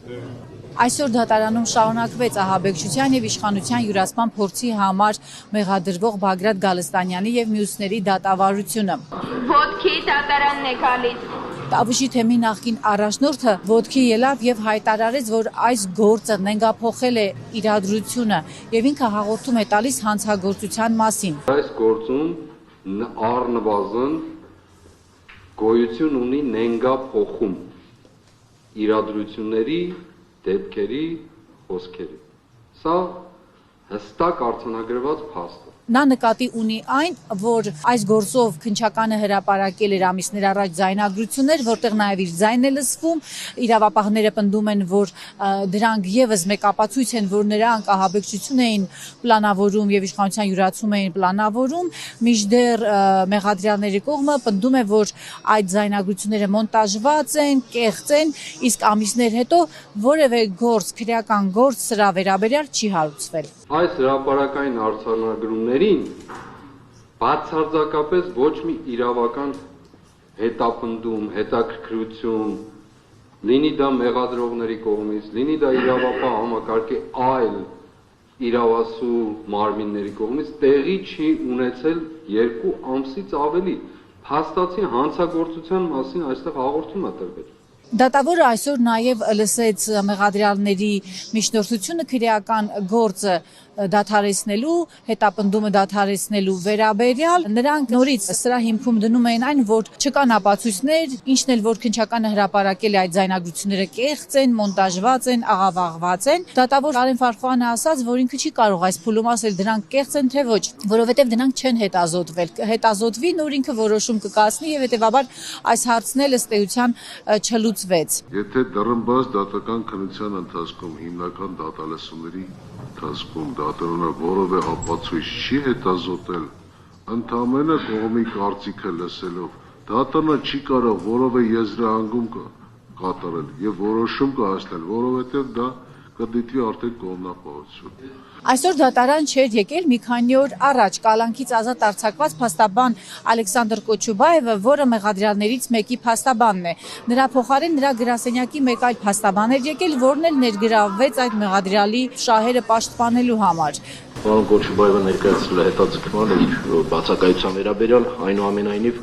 Այսօր դատարանում շարունակվեց ահաբեկչության եւ իշխանության յուրացման փորձի համար մեղադրվող Բագրատ Գալստանյանի եւ մյուսների դատավարությունը։ Ոտքի դատարանն է գալիս։ Տավուշի թեմի նախկին առաջնորդը ոտքի ելավ եւ հայտարարեց, որ այս գործը նենգափոխել է իրադրությունը եւ ինքը հաղորդում է տալիս հանցագործության մասին։ Այս գործում առնվազն գոյություն ունի նենգափոխում իրադրությունների, դեպքերի, խոսքերի։ Սա հստակ արձանագրված փաստ է։ Նա նկատի ունի այն, որ այս գործով քննչականը հրապարակել էր ամիսներ առաջ ձայնագրություններ, որտեղ նաև իր ձայնն է լսվում, իրավապահները պնդում են, որ դրանք եւս մեկ ապացույց են, որ նրանք ահաբեկչություն էին պլանավորում եւ իշխանության յուրացում էին պլանավորում, մինչդեռ մեղադրյալների կողմը պնդում է, որ այդ ձայնագրությունները մոնտաժված են, կեղծ են, իսկ ամիսներ հետո որևէ գործ, քրեական գործ սրա վերաբերյալ չի հարուցվել։ Այս հրապարակային արձանագրումներին բացարձակապես ոչ մի իրավական հետապնդում, հետաքրքրություն, լինի դա մեղադրողների կողմից, լինի դա իրավապահ համակարգի այլ իրավասու մարմինների կողմից տեղի չի ունեցել 2 ամսից ավելի։ Փաստացի հանցագործության մասին այստեղ հաղորդում է տրվել։ Դատավորը այսօր նաև լսեց մեղադրյալների միջնորդությունը քրեական գործը դադարեցնելու, հետապնդումը դադարեցնելու վերաբերյալ, նրանք նորից սրա հիմքում դնում էին այն, որ չկան ապացույցներ, ինչն էլ որ քննչականը հրապարակել է այդ ձայնագրությունները կեղծ են, մոնտաժված են, աղավաղված են։ Դատավոր Արեն Ֆարխոյանը ասաց, որ ինքը չի կարող այս փուլում ասել դրանք կեղծ են թե ոչ, որովհետև դրանք չեն հետազոտվել։ Հետազոտվի, նոր ինքը որոշում կկայացնի եւ հետեւաբար այս հարցն էլ ըստ էության չլուծվեց։ Եթե դռնբաց դատական քննության ընթացքում հիմնական դատալսումների ընթացքում դատարանը որևէ ապացույց չի հետազոտել, ընդամենը կողմի կարծիքը լսելով, դատարանը չի կարող որևէ եզրահանգում կատարել եւ որոշում կայացնել, որովհետեւ դա կդիտվի արդեն կողմնապահություն։ Այսօր դատարան չէր եկել մի քանի օր առաջ կալանքից ազատ արձակված փաստաբան Ալեքսանդր Կոչուբաևը, որը մեղադրյալներից մեկի փաստաբանն է։ Նրա փոխարեն նրա գրասենյակի մեկ այլ փաստաբան էր եկել, որն էլ ներգրավվեց այդ մեղադրյալի շահերը պաշտպանելու համար։ Պարոն Կոչուբաևը ներկայացրել է հետաձգման իր բացակայության վերաբերյալ, այնուամենայնիվ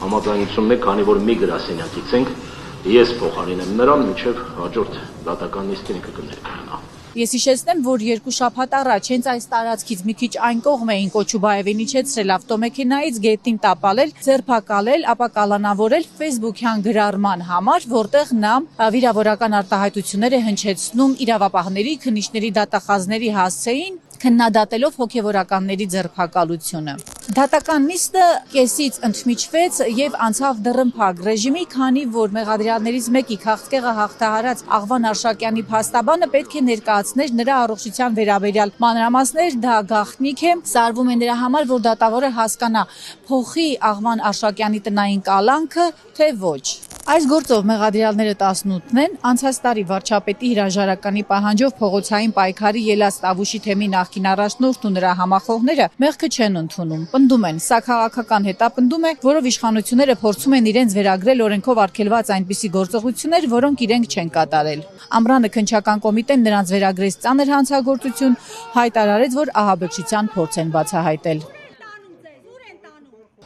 համաձայնություն մեկ, քանի որ մի գրասենյակից ենք, ես փոխարինեմ նրան, մինչև հաջորդ դատական նիստին ինքը կներկայանա։ Ես հիշեցնեմ, որ 2 շաբաթ առաջ հենց այս տարածքից մի քիչ այն կողմ էին Կոչուբաևին իջեցրել ավտոմեքենայից, գետին տապալել, ձերբակալել, ապա կալանավորել Facebook-յան գրառման համար, որտեղ նա վիրավորական արտահայտություններ է հնչեցնում իրավապահների, քննիչների, դատախազների հասցեին, քննադատելով հոգևորականների ձերբակալությունը։ Դատական նիստը կեսից ընդմիջվեց եւ անցավ դռնփակ ռեժիմի, քանի որ մեղադրյալներից մեկի քաղցկեղը հաղթահարած Աղվան Արշակյանի փաստաբանը պետք է ներկայացներ նրա առողջության վերաբերյալ մանրամասներ, դա գաղտնիք է, սարվում է նրա համար, որ դատավորը հասկանա փոխի Աղվան Արշակյանի տնային կալանքը, թե ոչ։ Այս գործով մեղադրյալները 18-ն են, անցած տարի վարչապետի հրաժարականի պահանջով փողոցային պայքարի ելած Տավուշի թեմի նախկին առաջնորդն ու նրա համախոհները մեղքը չեն ընդունում։ Պնդում են, սա քաղաքական հետապնդում է, որով իշխանությունները փորձում են իրենց վերագրել օրենքով արգելված այնպիսի գործողություններ, որոնք իրենք չեն կատարել։ Ամռանը քննչական կոմիտեն նրանց վերագրեց ծանր հանցագործություն, հայտարարեց, որ ահաբեկչության փորձ են բացահայտել։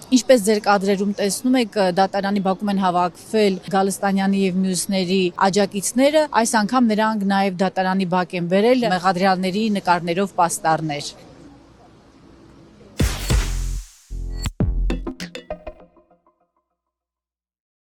Ինչպես ձեր կադրերում տեսնում եք, դատարանի բակում են հավաքվել Գալստանյանի եւ մյուսների աջակիցները, այս անգամ նրանք նաեւ դատարանի բակ են բերել մեղադրյալների նկարներով պաստառներ։